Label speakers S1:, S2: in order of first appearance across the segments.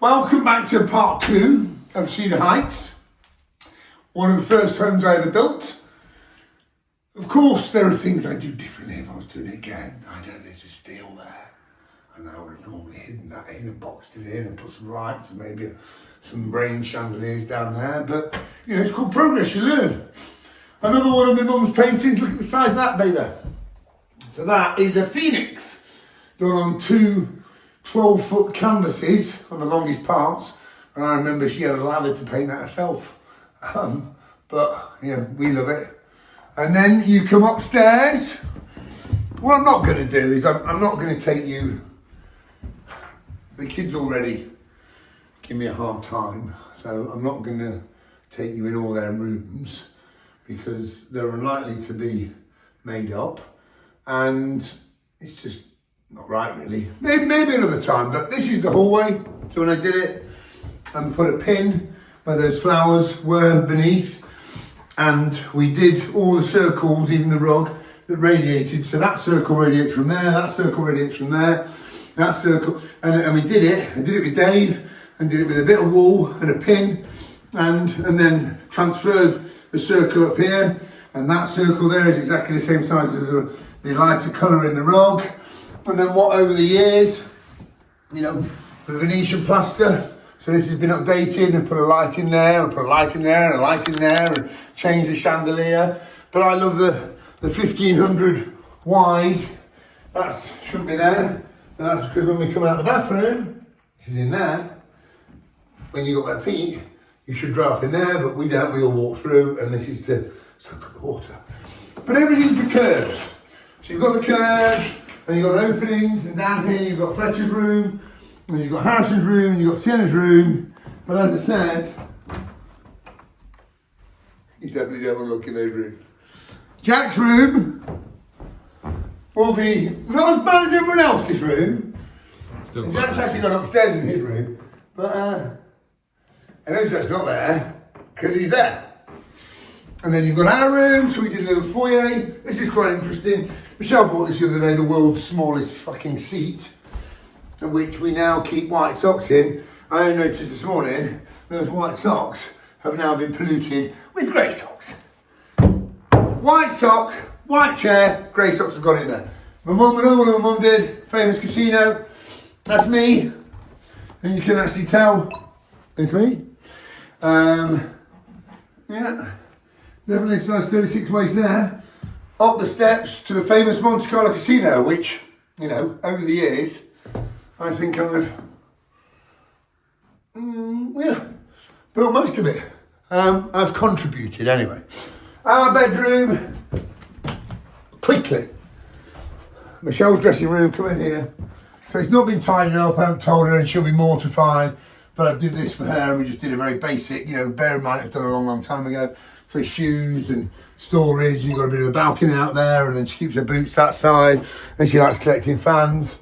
S1: Welcome back to part 2 of Cedar Heights, one of the first homes I ever built. Of course, there are things I do differently if I was doing it again. I know there's a steel there, and I would have normally hidden that in and boxed it in and put some lights and maybe some brain chandeliers down there, but you know, it's called progress, you learn. Another one of my mum's paintings, look at the size of that baby. So that is a phoenix, done on 2 12-foot canvases on the longest parts, and I remember she had a ladder to paint that herself. But you know, we love it. And then you come upstairs. What I'm not going to do is I'm not going to take you. The kids already give me a hard time, so I'm not going to take you in all their rooms because they're unlikely to be made up, and it's just not right really. Maybe another time, but this is the hallway. So when I did it, I put a pin where those flowers were beneath, and we did all the circles, even the rug that radiated. So that circle radiates from there, that circle radiates from there, that circle, and we did it. I did it with Dave, and did it with a bit of wool and a pin, and then transferred the circle up here, and that circle there is exactly the same size as the lighter colour in the rug. And then what over the years, you know, the Venetian plaster. So this has been updated and put a light in there, and put a light in there, and a light in there, and changed the chandelier. But I love the 1500 wide. That shouldn't be there. And that's because when we come out the bathroom, which is in there, when you got wet feet, you should dry up in there, but we don't, we all walk through, and this is to soak up the water. But everything's the curves. So you've got the curves, and you've got openings, and down here you've got Fletcher's room, and you've got Harrison's room, and you've got Sienna's room. But as I said, you definitely don't want to look in those rooms. Jack's room will be not as bad as everyone else's room.
S2: Still
S1: and Jack's actually gone upstairs in his room, but I know Jack's not there, because he's there. And then you've got our room, so we did a little foyer. This is quite interesting. Michelle bought this the other day, the world's smallest fucking seat, in which we now keep white socks in. I only noticed this morning, those white socks have now been polluted with grey socks. White sock, white chair, grey socks have gone in there. My mum, another one my mum did, famous casino. That's me. And you can actually tell it's me. Yeah. Definitely size 36 waist there. Up the steps to the famous Monte Carlo Casino, which, you know, over the years, I think I've, built most of it. I've contributed anyway. Our bedroom, quickly. Michelle's dressing room, come in here. So it's not been tidied up, I haven't told her, and she'll be mortified, but I did this for her, and we just did a very basic, you know, bear in mind it's done a long time ago. For shoes and storage, you've got a bit of a balcony out there, and then she keeps her boots that side, and she likes collecting fans.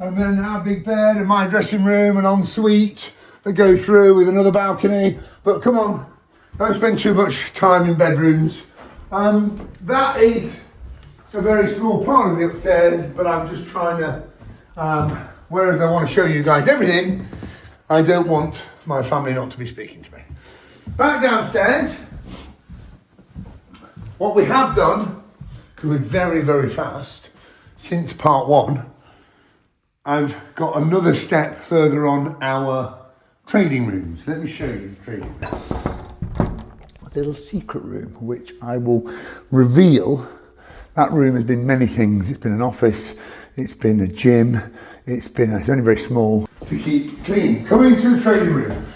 S1: And then our big bed and my dressing room and ensuite that go through with another balcony. But come on, don't spend too much time in bedrooms. That is a very small part of the upstairs, but I'm just trying to, whereas I want to show you guys everything, I don't want my family not to be speaking to me. Back downstairs. What we have done, because we're very, very fast, since part 1, I've got another step further on our trading rooms. Let me show you the trading room. A little secret room, which I will reveal. That room has been many things. It's been an office, it's been a gym, it's only very small. To keep clean. Coming to the trading room.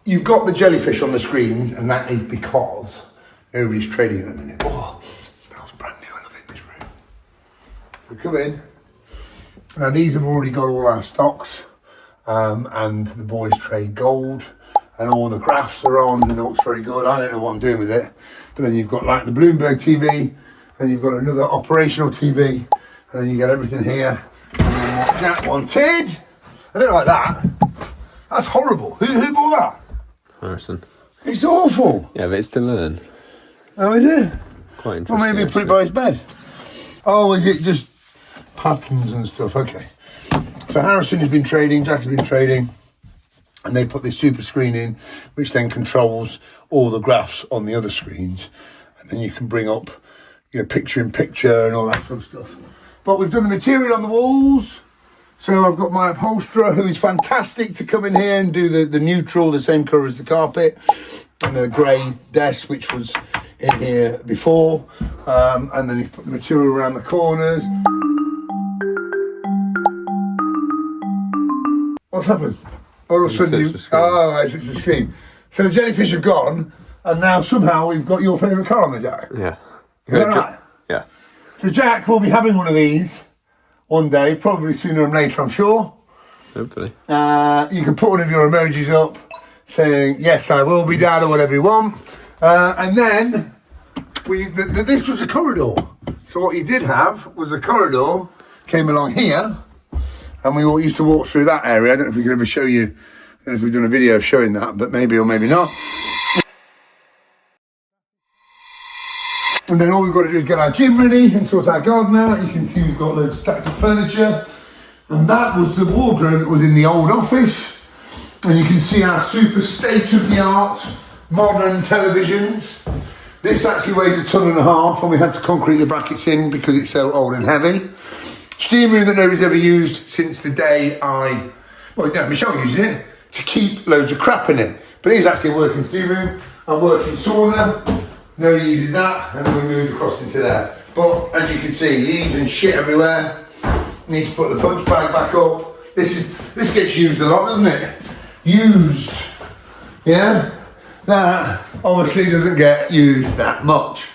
S1: You've got the jellyfish on the screens, and that is because nobody's trading at the minute. Oh, it smells brand new. I love it in this room. So come in. Now these have already got all our stocks, and the boys trade gold, and all the graphs are on, and it looks very good. I don't know what I'm doing with it. But then you've got like the Bloomberg TV, and you've got another operational TV, and then you get everything here. And then what Jack wanted. I don't like that. That's horrible. Who bought that?
S2: Harrison.
S1: It's awful.
S2: Yeah, but it's to learn.
S1: Oh, is it?
S2: Quite interesting.
S1: Well, maybe put it by his bed. Oh, is it just patterns and stuff? Okay. So Harrison has been trading, Jack has been trading. And they put this super screen in, which then controls all the graphs on the other screens. And then you can bring up, picture in picture and all that sort of stuff. But we've done the material on the walls. So I've got my upholsterer, who is fantastic, to come in here and do the neutral, the same colour as the carpet. And the grey desk, which was in here before. And then you put the material around the corners. What's happened? All of a sudden it's the screen. So the jellyfish have gone, and now somehow we've got your favourite car on the Jack.
S2: Yeah.
S1: Is that right?
S2: Yeah.
S1: So Jack will be having one of these one day, probably sooner than later, I'm sure.
S2: Hopefully.
S1: You can put one of your emojis up saying, yes, I will be Dad, or whatever you want. And then, this was a corridor. So what you did have was a corridor, came along here, and we all used to walk through that area. I don't know if we can ever show you, I don't know if we've done a video showing that, but maybe or maybe not. And then all we've got to do is get our gym ready and sort our garden out. You can see we've got loads of stacked up furniture. And that was the wardrobe that was in the old office. And you can see our super state-of-the-art modern televisions. This actually weighs 1.5 tons, and we had to concrete the brackets in because it's so old and heavy. Steam room that nobody's ever used since the day Michelle used it to keep loads of crap in it. But it is actually a working steam room and working sauna. Nobody uses that, and then we moved across into there. But as you can see, leaves and shit everywhere. Need to put the punch bag back up. This gets used a lot, doesn't it? Used. Yeah? That obviously doesn't get used that much.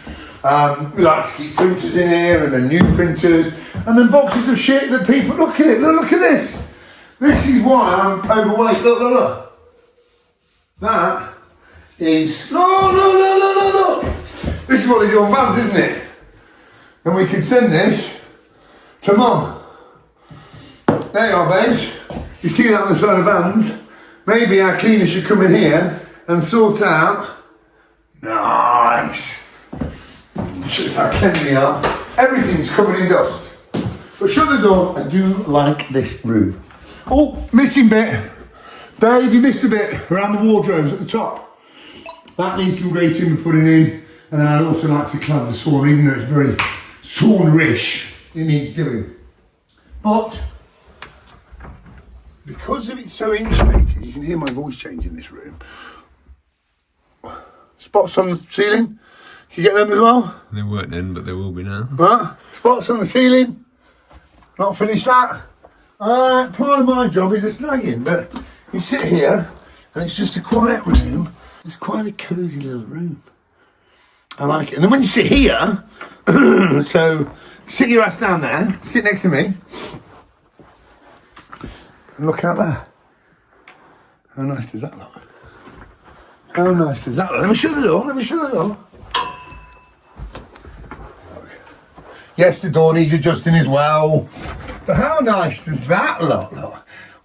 S1: We like to keep printers in here, and then new printers, and then boxes of shit that people, look at it, look at this. This is why I'm overweight, look. That is, look. This is what they do on vans, isn't it? And we can send this to Mum. There you are, babes. You see that on the side of vans? Maybe our cleaner should come in here and sort out. Nice. Show how clean we are. Everything's covered in dust. But shut the door. I do like this room. Oh, missing bit. Dave, you missed a bit around the wardrobes at the top. That needs some grating we're putting in. And then I'd also like to clad the sauna, even though it's very sauna-ish, it needs doing. But because of it's so insulated, you can hear my voice change in this room. Spots on the ceiling. Can you get them as well?
S2: They weren't then, but they will be now.
S1: What? Spots on the ceiling. Not finished that. Part of my job is the snagging, but you sit here and it's just a quiet room. It's quite a cosy little room. I like it. And then when you sit here, so sit your ass down there, sit next to me, and look out there. How nice does that look? How nice does that look? Let me shut the door, Yes, the door needs adjusting as well. But how nice does that look?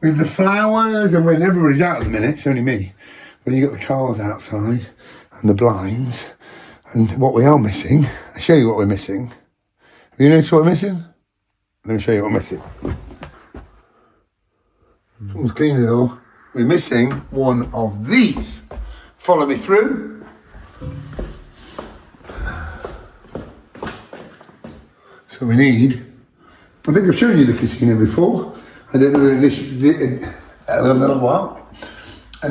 S1: With the flowers, and when everybody's out at the minute, it's only me. When you got the cars outside, and the blinds, and what we are missing, I'll show you what we're missing. Have you noticed what we're missing? Let me show you what we're missing. Someone's cleaned the door. We're missing one of these. Follow me through. So we need, I think I've shown you the casino before. I don't know an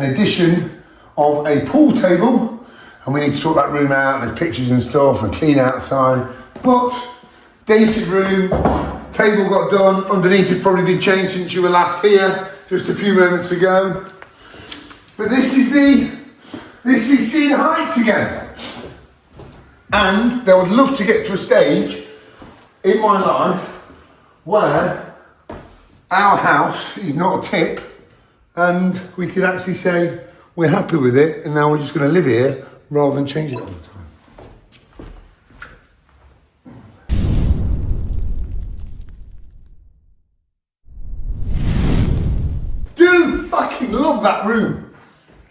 S1: addition of a pool table. And we need to sort that room out, there's pictures and stuff, and clean outside. But, dated room, table got done, underneath it's probably been changed since you were last here, just a few moments ago. But this is Cedar Heights again. And I would love to get to a stage in my life where our house is not a tip, and we could actually say, we're happy with it, and now we're just going to live here, rather than change it all the time. Dude, fucking love that room.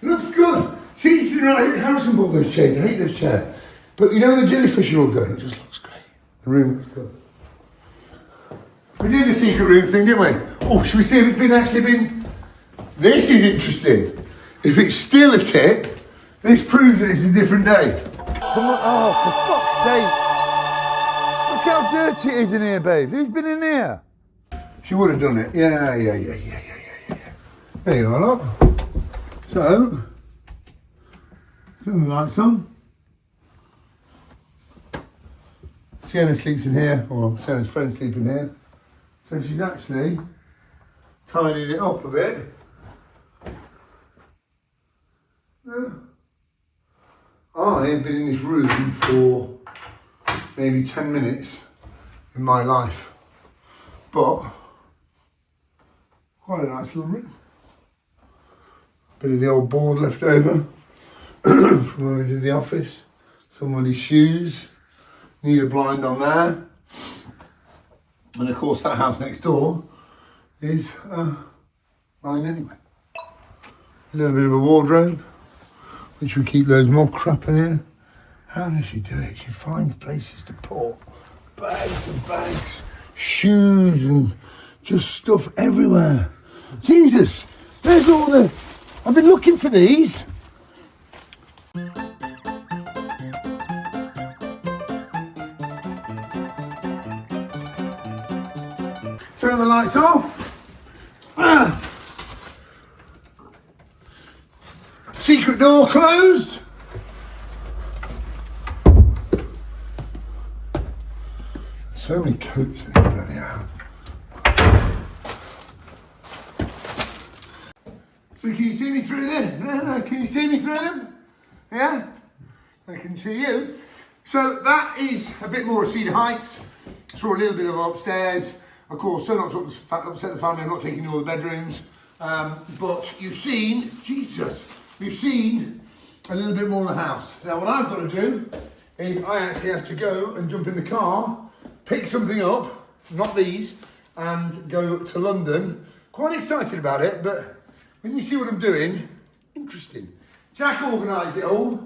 S1: It looks good. See, it's right. Harrison bought those chairs. I hate those chairs. But you know the jellyfish are all going. It just looks great. The room looks good. We did the secret room thing, didn't we? Oh, should we see if it's actually been This is interesting. If it's still a tip, this proves that it's a different day. Come on, oh, for fuck's sake. Look how dirty it is in here, babe. Who's been in here? She would have done it. Yeah. There you are, look. So, turn the lights on. Sienna sleeps in here, or Sienna's friend sleeps in here. So she's actually tidied it up a bit. Yeah. I have been in this room for maybe 10 minutes in my life, but quite a nice little room. Bit of the old board left over from when we did the office. Somebody's shoes, need a blind on there. And of course that house next door is mine anyway. A little bit of a wardrobe, which we keep loads more crap in here. How does she do it? She finds places to put bags and bags, shoes and just stuff everywhere. Jesus, there's all the... I've been looking for these. Turn the lights off. Secret door closed. So many coats in this bloody house. So can you see me through there? No, can you see me through them? Yeah? I can see you. So that is a bit more of Cedar Heights. Saw a little bit of upstairs. Of course, so not to upset the family, I'm not taking all the bedrooms. But you've seen, Jesus, we've seen a little bit more of the house. Now what I've got to do is I actually have to go and jump in the car, pick something up, not these, and go to London. Quite excited about it, but when you see what I'm doing, interesting. Jack organised it all.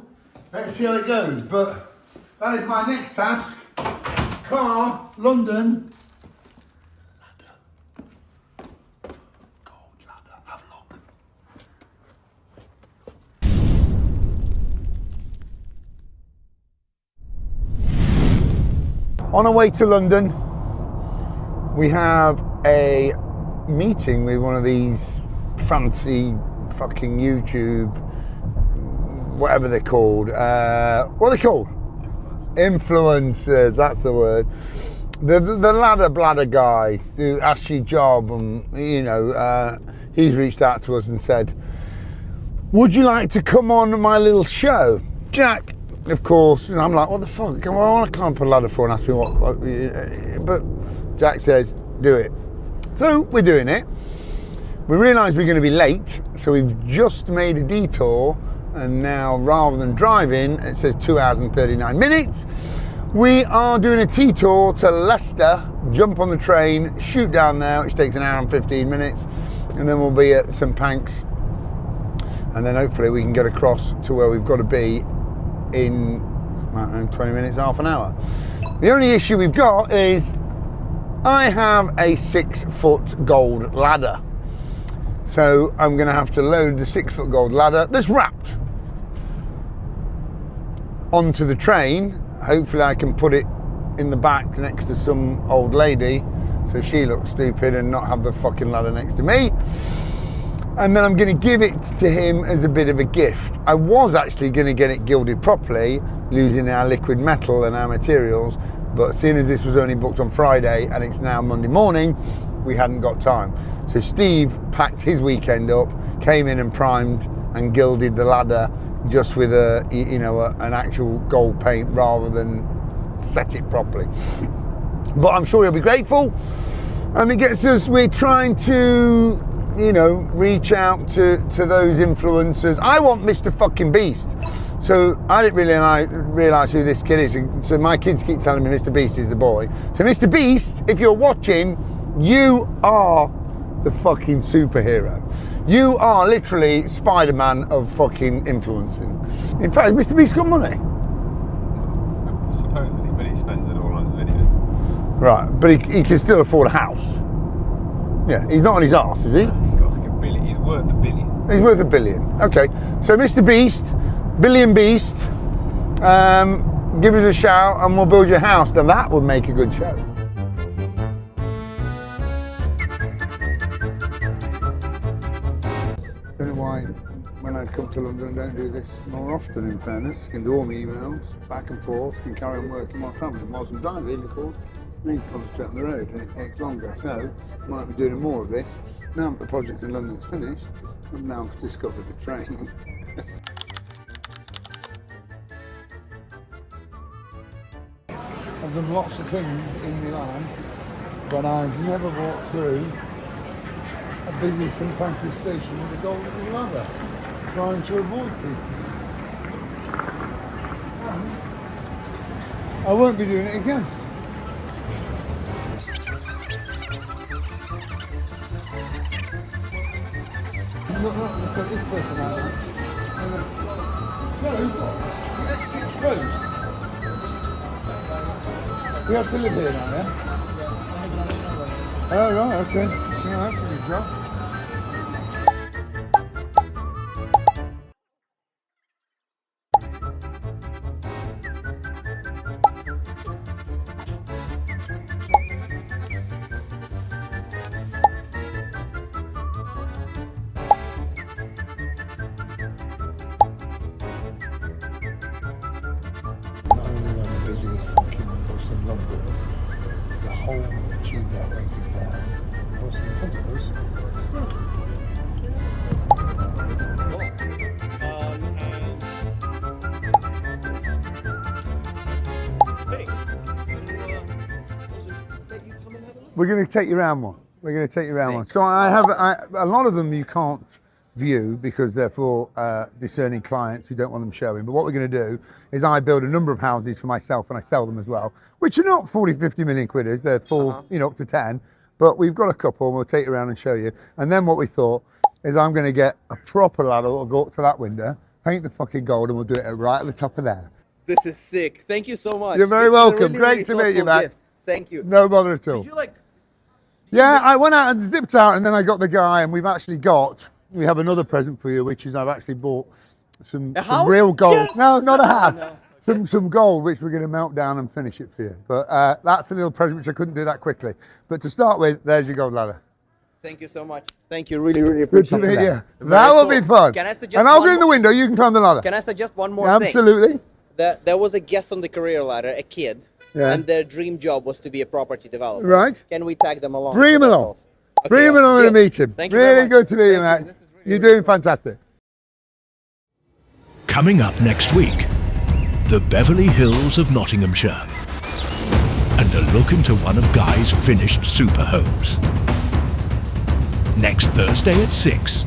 S1: Let's see how it goes. But that is my next task. Car, London. Ladder. Gold ladder. Have a look. On our way to London, we have a meeting with one of these fancy fucking YouTube, whatever they're called. What are they called? Influencers, that's the word. The ladder bladder guy who asked you job, and he's reached out to us and said, would you like to come on my little show? Jack, of course, and I'm like, what the fuck? I want to climb up a ladder for and ask me what, but Jack says, do it. So we're doing it. We realised we're going to be late, so we've just made a detour, and now rather than driving, it says 2 hours and 39 minutes. We are doing a T-tour to Leicester, jump on the train, shoot down there, which takes 1 hour and 15 minutes, and then we'll be at St Pancras, and then hopefully we can get across to where we've got to be in, I don't know, 20 minutes, half an hour. The only issue we've got is I have a 6-foot gold ladder. So I'm going to have to load the 6-foot gold ladder that's wrapped onto the train. Hopefully I can put it in the back next to some old lady so she looks stupid and not have the fucking ladder next to me. And then I'm going to give it to him as a bit of a gift. I was actually going to get it gilded properly, using our liquid metal and our materials, but seeing as this was only booked on Friday and it's now Monday morning, we hadn't got time. So Steve packed his weekend up, came in and primed and gilded the ladder just with an actual gold paint rather than set it properly. But I'm sure he'll be grateful. And it gets us, we're trying to, reach out to those influencers. I want Mr. fucking Beast. So I didn't really realise who this kid is. So my kids keep telling me Mr. Beast is the boy. So Mr. Beast, if you're watching, you are the fucking superhero. You are literally Spider-Man of fucking influencing. In fact, Mr. Beast got money.
S2: Supposedly, but he spends it all on his videos.
S1: Right, but he can still afford a house. Yeah, he's not on his arse, is he?
S2: He's got like $1 billion. He's worth $1 billion.
S1: He's worth $1 billion. Okay, so Mr. Beast, Billion Beast, give us a shout and we'll build your house. Now that would make a good show. Don't know why when I come to London I don't do this more often, in fairness. I can do all my emails, back and forth, can carry on working my family. Whilst I'm driving, of course, I need to concentrate on the road and it takes longer. So, might be doing more of this. Now that the project in London's finished, I've now discovered the train. I've done lots of things in my life, but I've never walked through a busy St Pancras station with a golden ladder, trying to avoid people. I won't be doing it again. Look at this person out there. So, the exit's closed. We have to live here now, yeah? Oh, right, okay. Yeah, that's a good job. Not only am I the busiest fucking bus in London, the whole tube network is down. The bus in front of us. We're going to take you around one. We're going to take you around one. So I have a lot of them you can't view because they're for discerning clients who don't want them showing. But what we're going to do is I build a number of houses for myself and I sell them as well, which are not 40, 50 million quid. They're full, you know, up to 10. But we've got a couple and we'll take you around and show you. And then what we thought is I'm going to get a proper ladder that'll go up to that window, paint the fucking gold, and we'll do it right at the top of there.
S3: This is sick. Thank you so much.
S1: You're very welcome. Great to meet you, Max.
S3: Thank you.
S1: No bother at all.
S3: Did you like?
S1: Yeah, I went out and zipped out and then I got the guy and we have another present for you, which is I've actually bought some real gold. Yes! No, not a hat. No. Some gold, which we're going to melt down and finish it for you. But that's a little present which I couldn't do that quickly. But to start with, there's your gold ladder.
S3: Thank you so much. Thank you. Really, really appreciate it.
S1: Good to meet you. That will be fun.
S3: Can I suggest
S1: and I'll go in the window, you can climb the ladder.
S3: Can I suggest one more thing?
S1: Absolutely.
S3: There was a guest on the career ladder, a kid, and their dream job was to be a property developer.
S1: Right.
S3: Can we tag them along?
S1: Bring him along. Okay, bring him along and meet him.
S3: Thank you
S1: really good to meet you, Max.
S3: Really
S1: You're doing fantastic.
S4: Coming up next week, the Beverly Hills of Nottinghamshire, and a look into one of Guy's finished super homes. Next Thursday at 6